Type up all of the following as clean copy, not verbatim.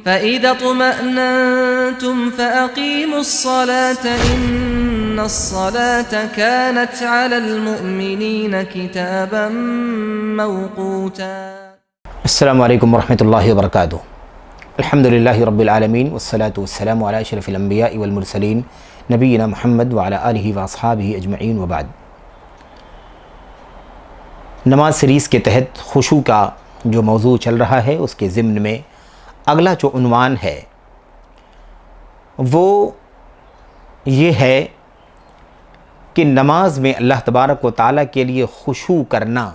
فَإِذَا اطْمَأْنَنْتُمْ فَأَقِيمُوا الصَّلَاةَ إِنَّ الصَّلَاةَ كَانَتْ عَلَى الْمُؤْمِنِينَ كِتَابًا مَوْقُوتًا۔ السلام علیکم ورحمۃ اللہ وبرکاتہ۔ الحمدللہ رب العالمین والصلاة والسلام علی اشرف الانبیاء والمرسلین نبینا محمد وعلی آلہ واصحابہ اجمعین وبعد۔ نماز سیریز کے تحت خشوع کا جو موضوع چل رہا ہے، اس کے ضمن میں اگلا جو عنوان ہے وہ یہ ہے کہ نماز میں اللہ تبارک و تعالیٰ کے لیے خشوع کرنا،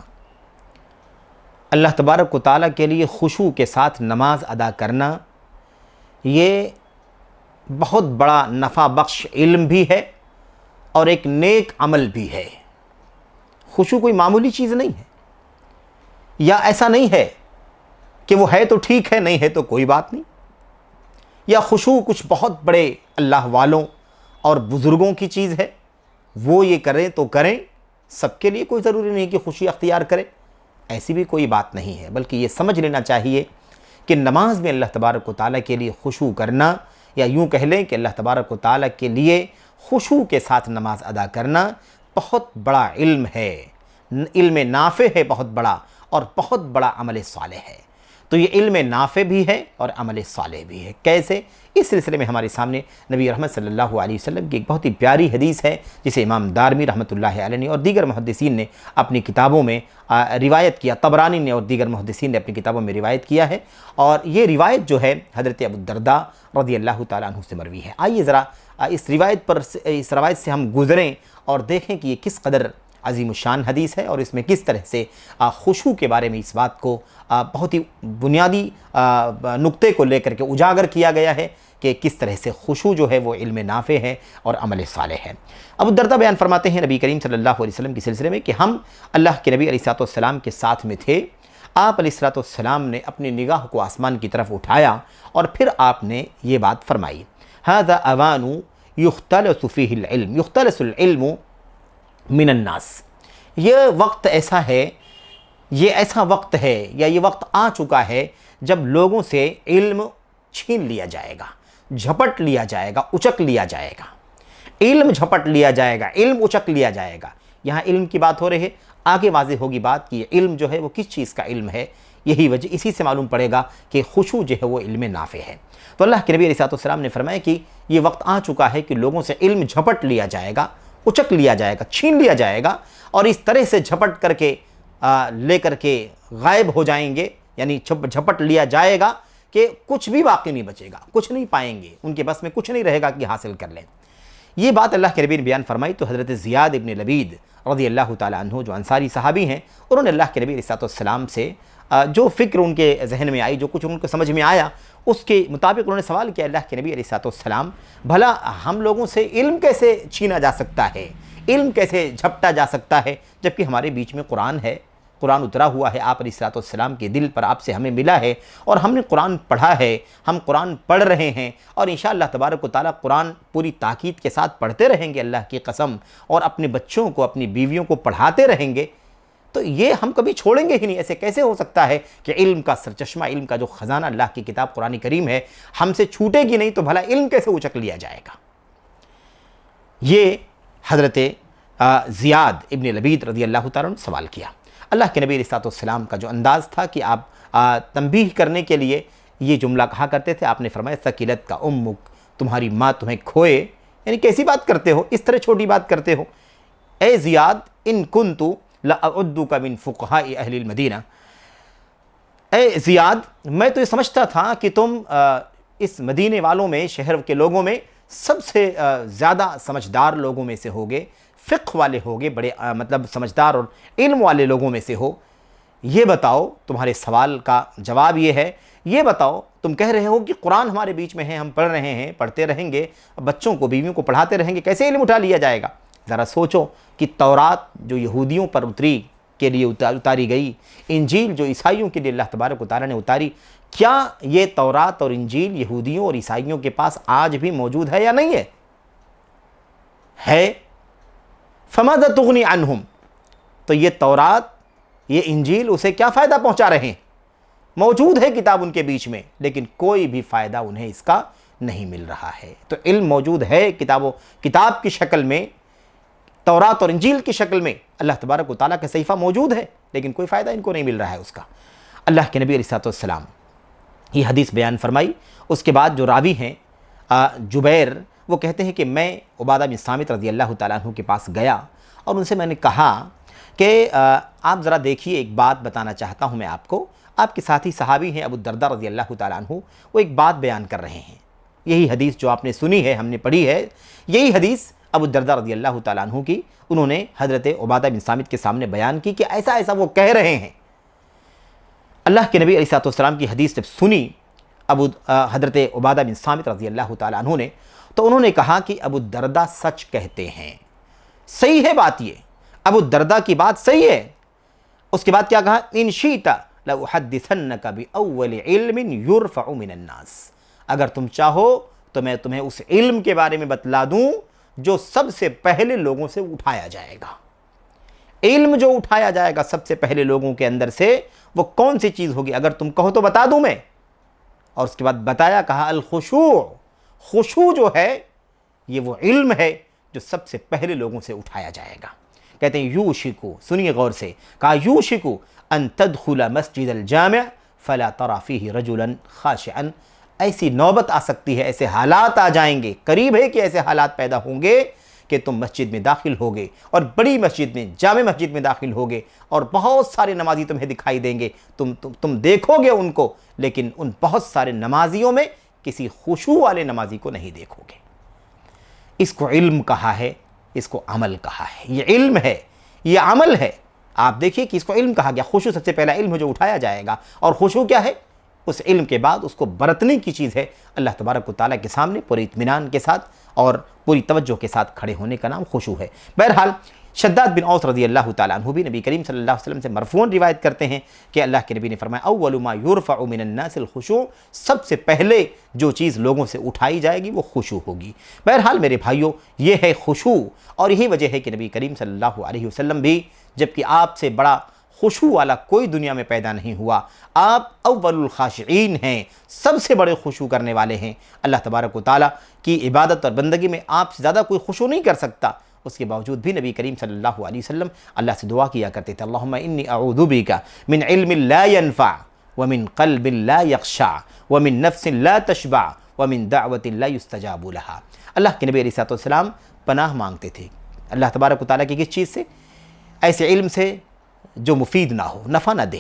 اللہ تبارک و تعالیٰ کے لیے خشوع کے ساتھ نماز ادا کرنا، یہ بہت بڑا نفع بخش علم بھی ہے اور ایک نیک عمل بھی ہے۔ خشوع کوئی معمولی چیز نہیں ہے، یا ایسا نہیں ہے کہ وہ ہے تو ٹھیک ہے، نہیں ہے تو کوئی بات نہیں، یا خشوع کچھ بہت بڑے اللہ والوں اور بزرگوں کی چیز ہے، وہ یہ کریں تو کریں، سب کے لیے کوئی ضروری نہیں کہ خشوع اختیار کرے، ایسی بھی کوئی بات نہیں ہے۔ بلکہ یہ سمجھ لینا چاہیے کہ نماز میں اللہ تبارک و تعالیٰ کے لیے خشوع کرنا، یا یوں کہہ لیں کہ اللہ تبارک و تعالیٰ کے لیے خشوع کے ساتھ نماز ادا کرنا بہت بڑا علم ہے، علم نافع ہے بہت بڑا، اور بہت بڑا عمل صالح ہے۔ تو یہ علم نافع بھی ہے اور عمل صالح بھی ہے۔ کیسے؟ اس سلسلے میں ہمارے سامنے نبی رحمت صلی اللہ علیہ وسلم کی ایک بہت ہی پیاری حدیث ہے، جسے امام دارمی رحمۃ اللہ علیہ نے اور دیگر محدثین نے اپنی کتابوں میں روایت کیا، طبرانی نے اور دیگر محدثین نے اپنی کتابوں میں روایت کیا ہے، اور یہ روایت جو ہے حضرت ابو الدرداء رضی اللہ تعالیٰ عنہ سے مروی ہے۔ آئیے ذرا اس روایت سے ہم گزریں اور دیکھیں کہ یہ کس قدر عظیم الشان حدیث ہے، اور اس میں کس طرح سے خشوع کے بارے میں اس بات کو بہت ہی بنیادی نقطے کو لے کر کے اجاگر کیا گیا ہے کہ کس طرح سے خشوع جو ہے وہ علم نافع ہے اور عمل صالح ہے۔ ابو الدرداء بیان فرماتے ہیں نبی کریم صلی اللہ علیہ وسلم کے سلسلے میں کہ ہم اللہ کے نبی علیہ الصلوۃ والسلام کے ساتھ میں تھے۔ آپ علیہ الصلوۃ والسلام نے اپنی نگاہ کو آسمان کی طرف اٹھایا اور پھر آپ نے یہ بات فرمائی، ھذا اوان یختلس فیہ العلم، یختلس العلم من الناس۔ یہ وقت ایسا ہے، یہ ایسا وقت ہے، یا یہ وقت آ چکا ہے جب لوگوں سے علم چھین لیا جائے گا، جھپٹ لیا جائے گا، اچک لیا جائے گا، علم جھپٹ لیا جائے گا، علم اچک لیا جائے گا۔ یہاں علم کی بات ہو رہی ہے، آگے واضح ہوگی بات کہ یہ علم جو ہے وہ کس چیز کا علم ہے۔ یہی وجہ، اسی سے معلوم پڑے گا کہ خشوع جو ہے وہ علم نافع ہے۔ تو اللہ کے نبی علیہ الصلوۃ والسلام نے فرمایا کہ یہ وقت آ چکا ہے کہ لوگوں سے علم جھپٹ لیا جائے گا، اچک لیا جائے گا، چھین لیا جائے گا، اور اس طرح سے جھپٹ کر کے لے کر کے غائب ہو جائیں گے، یعنی جھپٹ لیا جائے گا کہ کچھ بھی باقی نہیں بچے گا، کچھ نہیں پائیں گے، ان کے بس میں کچھ نہیں رہے گا کہ حاصل کر لیں۔ یہ بات اللہ کے نبی نے بیان فرمائی تو حضرت زیاد ابن لبید رضی اللہ تعالیٰ عنہ، جو انصاری صحابی ہیں، انہوں نے اللہ کے نبی علیہ الصلوۃ والسلام سے جو فکر ان کے ذہن میں آئی، جو کچھ ان کو سمجھ میں آیا، اس کے مطابق انہوں نے سوال کیا اللہ کے نبی علیہ الصلوۃ والسلام، بھلا ہم لوگوں سے علم کیسے چھینا جا سکتا ہے، علم کیسے جھپٹا جا سکتا ہے، جبکہ ہمارے بیچ میں قرآن ہے، قرآن اترا ہوا ہے آپ علیہ الصلوۃ والسلام کے دل پر، آپ سے ہمیں ملا ہے، اور ہم نے قرآن پڑھا ہے، ہم قرآن پڑھ رہے ہیں، اور انشاءاللہ تبارک و تعالیٰ قرآن پوری تاکید کے ساتھ پڑھتے رہیں گے اللہ کی قسم، اور اپنے بچوں کو، اپنی بیویوں کو پڑھاتے رہیں گے۔ تو یہ ہم کبھی چھوڑیں گے ہی نہیں۔ ایسے کیسے ہو سکتا ہے کہ علم کا سرچشمہ، علم کا جو خزانہ اللہ کی کتاب قرآن کریم ہے، ہم سے چھوٹے گی نہیں، تو بھلا علم کیسے اچک لیا جائے گا؟ یہ حضرت زیاد ابن لبید رضی اللہ تعالیٰ نے سوال کیا۔ اللہ کے نبی علیہ الصلوۃ والسلام کا جو انداز تھا کہ آپ تنبیہ کرنے کے لیے یہ جملہ کہا کرتے تھے، آپ نے فرمایا ثقلت کا امک، تمہاری ماں تمہیں کھوئے، یعنی کیسی بات کرتے ہو، اس طرح چھوٹی بات کرتے ہو۔ اے زیاد ان کنت لأعدک من فقہاء اہل المدینہ، اے زیاد میں تو یہ سمجھتا تھا کہ تم اس مدینے والوں میں، شہر کے لوگوں میں سب سے زیادہ سمجھدار لوگوں میں سے ہوگے، فقہ والے ہوگے، بڑے مطلب سمجھدار اور علم والے لوگوں میں سے ہو۔ یہ بتاؤ، تمہارے سوال کا جواب یہ ہے، یہ بتاؤ تم کہہ رہے ہو کہ قرآن ہمارے بیچ میں ہے، ہم پڑھ رہے ہیں، پڑھتے رہیں گے، بچوں کو، بیویوں کو پڑھاتے رہیں گے، کیسے علم اٹھا لیا جائے گا؟ ذرا سوچو کہ تورات جو یہودیوں پر اتری کے لیے اتاری گئی، انجیل جو عیسائیوں کے لیے اللہ تبارک و تعالیٰ نے اتاری، کیا یہ تورات اور انجیل یہودیوں اور عیسائیوں کے پاس آج بھی موجود ہے یا نہیں ہے؟ ہے۔ فماذا تغنی عنہم، تو یہ تورات، یہ انجیل اسے کیا فائدہ پہنچا رہے ہیں؟ موجود ہے کتاب ان کے بیچ میں، لیکن کوئی بھی فائدہ انہیں اس کا نہیں مل رہا ہے۔ تو علم موجود ہے کتاب کی شکل میں، تورات اور انجیل کی شکل میں، اللہ تبارک و تعالیٰ کا صحیفہ موجود ہے، لیکن کوئی فائدہ ان کو نہیں مل رہا ہے اس کا۔ اللہ کے نبی علیہ السلام یہ حدیث بیان فرمائی۔ اس کے بعد جو راوی ہیں جبیر، وہ کہتے ہیں کہ میں عبادہ بن صامت رضی اللہ تعالیٰ عنہ کے پاس گیا اور ان سے میں نے کہا کہ آپ ذرا دیکھیے، ایک بات بتانا چاہتا ہوں میں آپ کو۔ آپ کے ساتھی صحابی ہیں ابو الدرداء رضی اللہ تعالیٰ عنہ، وہ ایک بات بیان کر رہے ہیں۔ یہی حدیث جو آپ نے سنی ہے، ہم نے پڑھی ہے، یہی حدیث ابو الدرداء رضی اللہ تعالیٰ عنہ کی انہوں نے حضرت عبادہ بن صامت کے سامنے بیان کی کہ ایسا ایسا وہ کہہ رہے ہیں۔ اللہ کے نبی علیہ السلام کی حدیث جب سنی حضرت عبادہ بن صامت رضی اللہ تعالیٰ عنہ نے، تو انہوں نے کہا کہ ابو الدرداء سچ کہتے ہیں، صحیح ہے بات، یہ ابو الدرداء کی بات صحیح ہے۔ اس کے بعد کیا کہا؟ ان شئت لأحدثنک بأول علم یرفع من الناس، اگر تم چاہو تو میں تمہیں اس علم کے بارے میں بتلا دوں جو سب سے پہلے لوگوں سے اٹھایا جائے گا۔ علم جو اٹھایا جائے گا سب سے پہلے لوگوں کے اندر سے، وہ کون سی چیز ہوگی؟ اگر تم کہو تو بتا دوں میں۔ اور اس کے بعد بتایا، کہا الخشوع، خشوع جو ہے یہ وہ علم ہے جو سب سے پہلے لوگوں سے اٹھایا جائے گا۔ کہتے ہیں یوشکو، سنیے غور سے، کہا یوشکو ان تدخل مسجد الجامع فلا ترى فيه رجلا خاشعا، ایسی نوبت آ سکتی ہے، ایسے حالات آ جائیں گے، قریب ہے کہ ایسے حالات پیدا ہوں گے کہ تم مسجد میں داخل ہوگے، اور بڑی مسجد میں، جامع مسجد میں داخل ہوگے، اور بہت سارے نمازی تمہیں دکھائی دیں گے، تم دیکھو گے ان کو، لیکن ان بہت سارے نمازیوں میں کسی خشوع والے نمازی کو نہیں دیکھو گے۔ اس کو علم کہا ہے، اس کو عمل کہا ہے۔ یہ علم ہے، یہ عمل ہے۔ آپ دیکھیے کہ اس کو علم کہا گیا، خشوع سب سے پہلا علم جو اٹھایا جائے گا، اور خشوع کیا ہے؟ اس علم کے بعد اس کو برتنے کی چیز ہے، اللہ تبارک و تعالیٰ کے سامنے پوری اطمینان کے ساتھ اور پوری توجہ کے ساتھ کھڑے ہونے کا نام خشوع ہے۔ بہرحال شداد بن اوس رضی اللہ تعالیٰ عنہ بھی نبی کریم صلی اللہ علیہ وسلم سے مرفوعاً روایت کرتے ہیں کہ اللہ کے نبی نے فرمایا اول ما یرفع من الناس الخشوع، سب سے پہلے جو چیز لوگوں سے اٹھائی جائے گی وہ خشوع ہوگی۔ بہرحال میرے بھائیوں، یہ ہے خشوع، اور یہی وجہ ہے کہ نبی کریم صلی اللہ علیہ وسلم بھی، جبکہ آپ سے بڑا خشوع والا کوئی دنیا میں پیدا نہیں ہوا، آپ اول الخاشعین ہیں، سب سے بڑے خشوع کرنے والے ہیں۔ اللہ تبارک و تعالیٰ کی عبادت اور بندگی میں آپ سے زیادہ کوئی خشوع نہیں کر سکتا۔ اس کے باوجود بھی نبی کریم صلی اللہ علیہ وسلم اللہ سے دعا کیا کرتے تھے، اللہم انی اعوذ بک من علم لا ينفع ومن قلب لا يخشع ومن نفس لا تشبع ومن دعوت لا يستجاب لها۔ اللہ کے نبی علیہ السلام پناہ مانگتے تھے اللہ تبارک و تعالیٰ کی کس چیز سے؟ ایسے علم سے جو مفید نہ ہو، نفع نہ دے،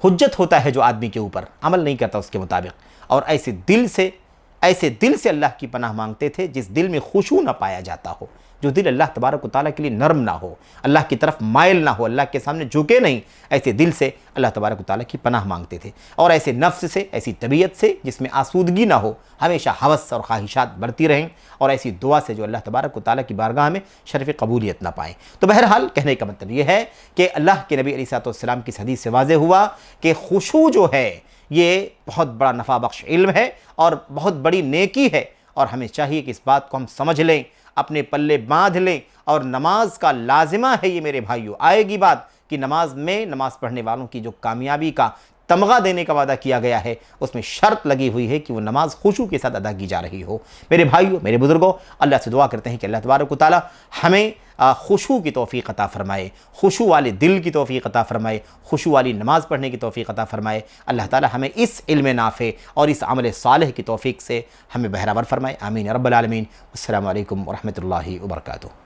حجت ہوتا ہے جو آدمی کے اوپر، عمل نہیں کرتا اس کے مطابق، اور ایسے دل سے اللہ کی پناہ مانگتے تھے جس دل میں خشوع نہ پایا جاتا ہو، جو دل اللہ تبارک و تعالیٰ کے لیے نرم نہ ہو، اللہ کی طرف مائل نہ ہو، اللہ کے سامنے جھکے نہیں، ایسے دل سے اللہ تبارک و تعالیٰ کی پناہ مانگتے تھے، اور ایسے نفس سے، ایسی طبیعت سے جس میں آسودگی نہ ہو، ہمیشہ ہوس اور خواہشات بڑھتی رہیں، اور ایسی دعا سے جو اللہ تبارک و تعالیٰ کی بارگاہ میں شرف قبولیت نہ پائیں۔ تو بہرحال کہنے کا مطلب یہ ہے کہ اللہ کے نبی علیہ السلام کی حدیث سے واضح ہوا کہ خشوع جو ہے یہ بہت بڑا نفع بخش علم ہے اور بہت بڑی نیکی ہے، اور ہمیں چاہیے کہ اس بات کو ہم سمجھ لیں، اپنے پلے باندھ لیں، اور نماز کا لازمہ ہے یہ میرے بھائیوں۔ آئے گی بات کہ نماز میں، نماز پڑھنے والوں کی جو کامیابی کا تمغہ دینے کا وعدہ کیا گیا ہے، اس میں شرط لگی ہوئی ہے کہ وہ نماز خشوع کے ساتھ ادا کی جا رہی ہو۔ میرے بھائیوں، میرے بزرگوں، اللہ سے دعا کرتے ہیں کہ اللہ تبارک و تعالیٰ ہمیں خشوع کی توفیق عطا فرمائے، خشوع والے دل کی توفیق عطا فرمائے، خشوع والی نماز پڑھنے کی توفیق عطا فرمائے۔ اللہ تعالیٰ ہمیں اس علم نافع اور اس عمل صالح کی توفیق سے ہمیں بہرہ ور فرمائے، آمین یا رب العالمین۔ السلام علیکم ورحمۃ اللہ وبرکاتہ۔